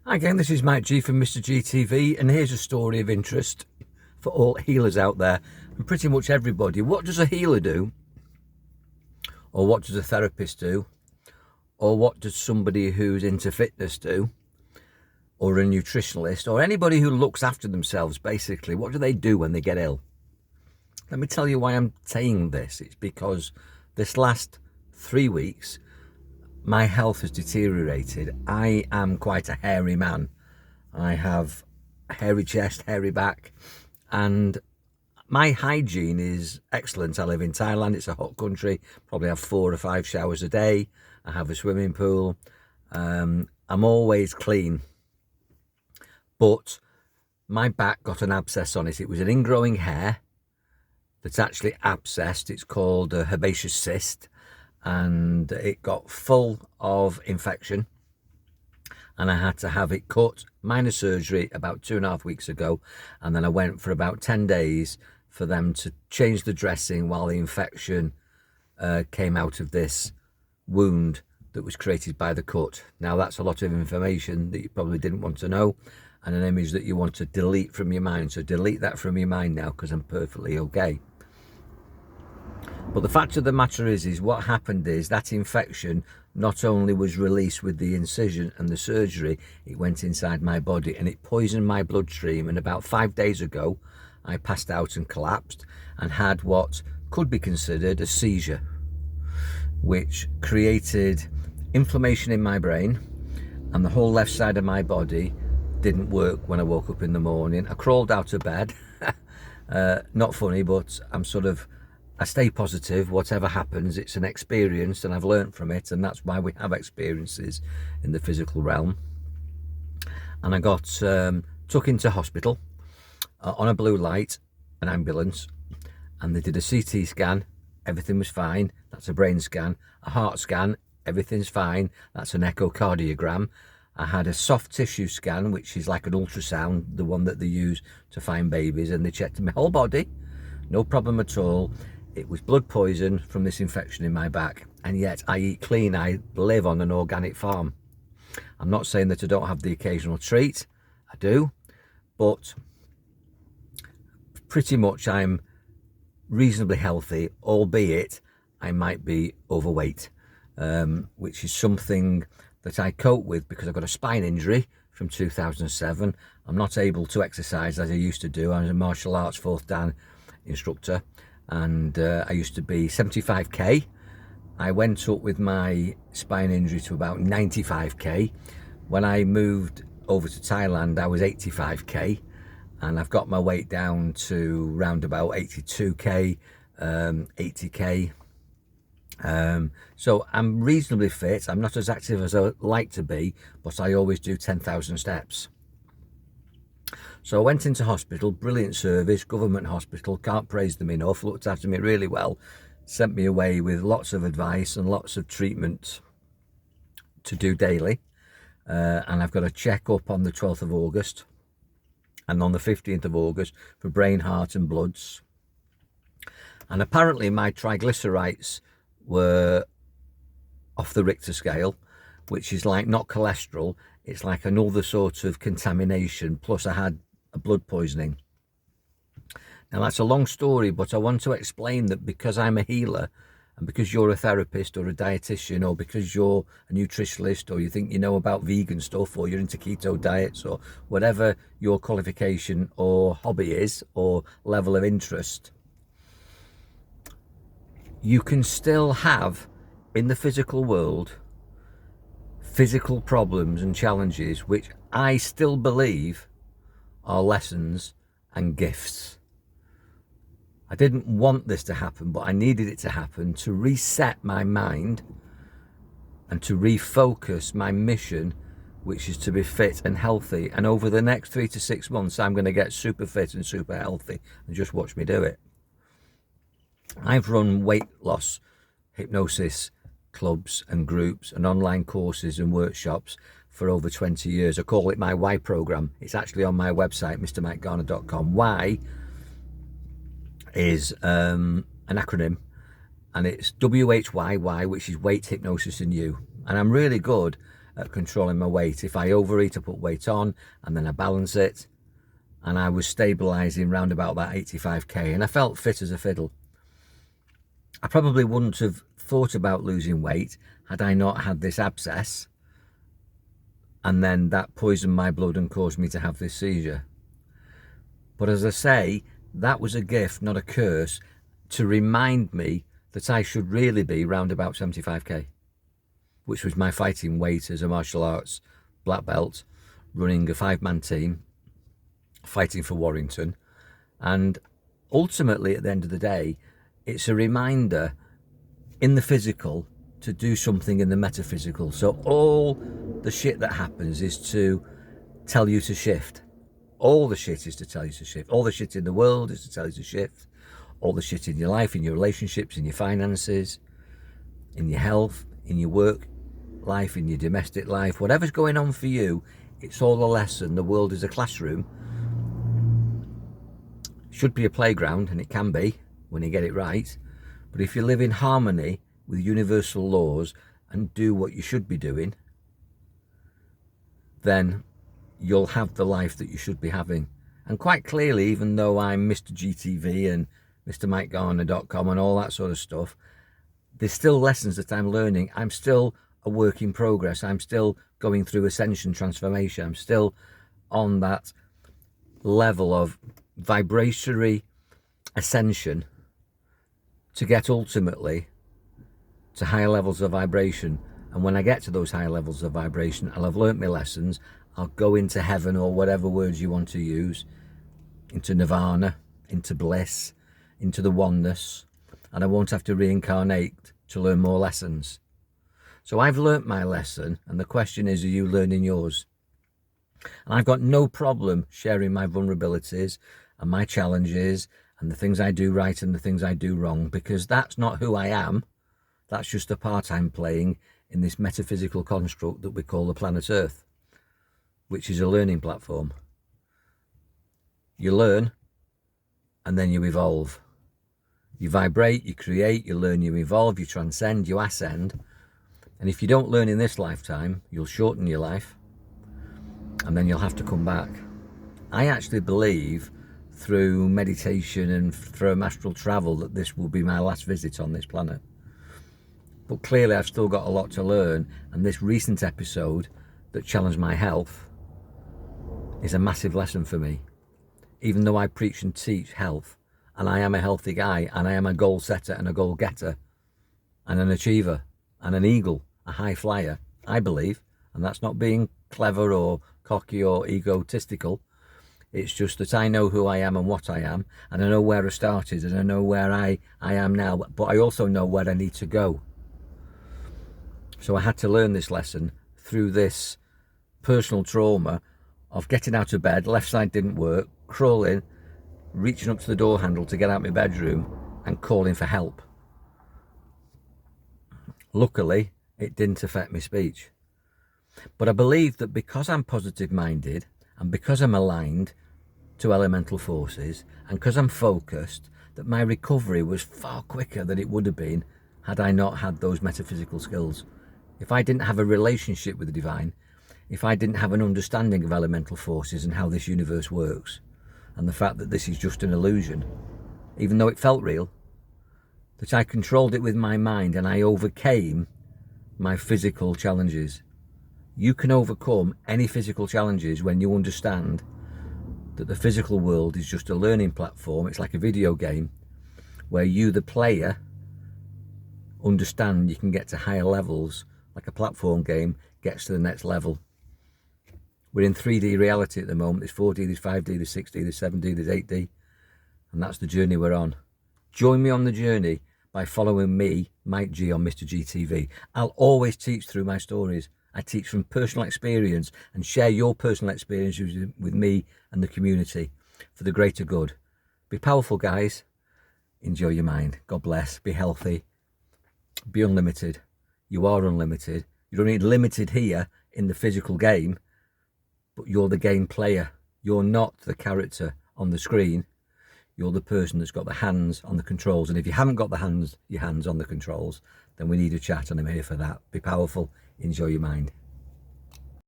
Hi again, this is Mike G from Mr. GTV, and here's a story of interest for all healers out there, and pretty much everybody. What does a healer do? Or what does a therapist do? Or what does somebody who's into fitness do? Or a nutritionalist? Or anybody who looks after themselves, basically? What do they do when they get ill? Let me tell you why I'm saying this. It's because this last 3 weeks, my health has deteriorated. I am quite a hairy man. I have a hairy chest, hairy back, and my hygiene is excellent. I live in Thailand. It's a hot country. Probably have 4 or 5 showers a day. I have a swimming pool. I'm always clean. But my back got an abscess on it. It was an ingrowing hair that's actually abscessed. It's called a herbaceous cyst. And it got full of infection, and I had to have it cut, minor surgery, about 2.5 weeks ago. And then I went for about 10 days for them to change the dressing while the infection came out of this wound that was created by the cut. Now, that's a lot of information that you probably didn't want to know, and an image that you want to delete from your mind. So delete that from your mind now, because I'm perfectly okay. But the fact of the matter is what happened is that infection not only was released with the incision and the surgery, it went inside my body and it poisoned my bloodstream. And about 5 days ago, I passed out and collapsed and had what could be considered a seizure, which created inflammation in my brain, and the whole left side of my body didn't work when I woke up in the morning. I crawled out of bed. Not funny, but I stay positive. Whatever happens, it's an experience, and I've learned from it, and that's why we have experiences in the physical realm. And I got took into hospital on a blue light, an ambulance, and they did a CT scan. Everything was fine. That's a brain scan. A heart scan. Everything's fine. That's an echocardiogram. I had a soft tissue scan, which is like an ultrasound, the one that they use to find babies, and they checked my whole body. No problem at all. It was blood poison from this infection in my back, and yet I eat clean. I live on an organic farm. I'm not saying that I don't have the occasional treat. I do, but pretty much I'm reasonably healthy, albeit I might be overweight, which is something that I cope with because I got a spine injury from 2007. I'm not able to exercise as I used to do. I was a martial arts 4th dan instructor, and I used to be 75k. I went up with my spine injury to about 95k. When I moved over to Thailand, I was 85k, and I've got my weight down to round about 82k, 80k. So I'm reasonably fit. I'm not as active as I like to be, but I always do 10,000 steps. So I went into hospital, brilliant service, government hospital, can't praise them enough, looked after me really well, sent me away with lots of advice and lots of treatment to do daily. And I've got a check-up on the 12th of August and on the 15th of August for brain, heart and bloods. And apparently my triglycerides were off the Richter scale, which is like not cholesterol, it's like another sort of contamination, plus I had a blood poisoning. Now that's a long story, but I want to explain that because I'm a healer, and because you're a therapist or a dietitian, or because you're a nutritionalist, or you think you know about vegan stuff, or you're into keto diets, or whatever your qualification or hobby is, or level of interest, you can still have in the physical world physical problems and challenges, which I still believe are lessons and gifts. I didn't want this to happen, but I needed it to happen to reset my mind and to refocus my mission, which is to be fit and healthy. And over the next 3 to 6 months, I'm going to get super fit and super healthy, and just watch me do it. I've run weight loss hypnosis clubs and groups and online courses and workshops for over 20 years. I call it my Why program. It's actually on my website, mrmikegarner.com. Why is an acronym, and it's WHY, which is weight, hypnosis and you. And I'm really good at controlling my weight. If I overeat, I put weight on and then I balance it. And I was stabilising round about that 85k, and I felt fit as a fiddle. I probably wouldn't have thought about losing weight had I not had this abscess, and then that poisoned my blood and caused me to have this seizure. But as I say, that was a gift, not a curse, to remind me that I should really be round about 75k, which was my fighting weight as a martial arts black belt, running a 5-man team, fighting for Warrington. And ultimately, at the end of the day, it's a reminder in the physical to do something in the metaphysical. So all the shit that happens is to tell you to shift. All the shit is to tell you to shift. All the shit in the world is to tell you to shift. All the shit in your life, in your relationships, in your finances, in your health, in your work life, in your domestic life, whatever's going on for you, it's all a lesson. The world is a classroom. Should be a playground, and it can be when you get it right. But if you live in harmony with universal laws and do what you should be doing, then you'll have the life that you should be having. And quite clearly, even though I'm Mr. GTV and MrMikeGarner.com and all that sort of stuff, there's still lessons that I'm learning. I'm still a work in progress. I'm still going through ascension transformation. I'm still on that level of vibratory ascension to get ultimately to higher levels of vibration. And when I get to those higher levels of vibration, I'll have learnt my lessons. I'll go into heaven, or whatever words you want to use, into nirvana, into bliss, into the oneness, and I won't have to reincarnate to learn more lessons. So I've learnt my lesson, and the question is, are you learning yours? And I've got no problem sharing my vulnerabilities and my challenges and the things I do right and the things I do wrong, because that's not who I am. That's just a part I'm playing in this metaphysical construct that we call the planet Earth, which is a learning platform. You learn, and then you evolve. You vibrate, you create, you learn, you evolve, you transcend, you ascend. And if you don't learn in this lifetime, you'll shorten your life, and then you'll have to come back. I actually believe through meditation and through astral travel that this will be my last visit on this planet. But clearly I've still got a lot to learn, and this recent episode that challenged my health is a massive lesson for me. Even though I preach and teach health, and I am a healthy guy, and I am a goal setter and a goal getter and an achiever and an eagle, a high flyer, I believe, and that's not being clever or cocky or egotistical. It's just that I know who I am and what I am, and I know where I started, and I know where I am now, but I also know where I need to go. So I had to learn this lesson through this personal trauma of getting out of bed, left side didn't work, crawling, reaching up to the door handle to get out of my bedroom and calling for help. Luckily, it didn't affect my speech. But I believe that because I'm positive minded, and because I'm aligned to elemental forces, and because I'm focused, that my recovery was far quicker than it would have been had I not had those metaphysical skills. If I didn't have a relationship with the divine, if I didn't have an understanding of elemental forces and how this universe works, and the fact that this is just an illusion, even though it felt real, that I controlled it with my mind and I overcame my physical challenges. You can overcome any physical challenges when you understand that the physical world is just a learning platform. It's like a video game where you, the player, understand you can get to higher levels, like a platform game gets to the next level. We're in 3D reality at the moment. There's 4D, there's 5D, there's 6D, there's 7D, there's 8D. And that's the journey we're on. Join me on the journey by following me, Mike G, on Mr. GTV. I'll always teach through my stories. I teach from personal experience and share your personal experiences with me and the community for the greater good. Be powerful, guys. Enjoy your mind. God bless. Be healthy. Be unlimited. You are unlimited. You're only limited here in the physical game, but you're the game player. You're not the character on the screen. You're the person that's got the hands on the controls. And if you haven't got your hands on the controls, then we need a chat, and I'm here for that. Be powerful. Enjoy your mind.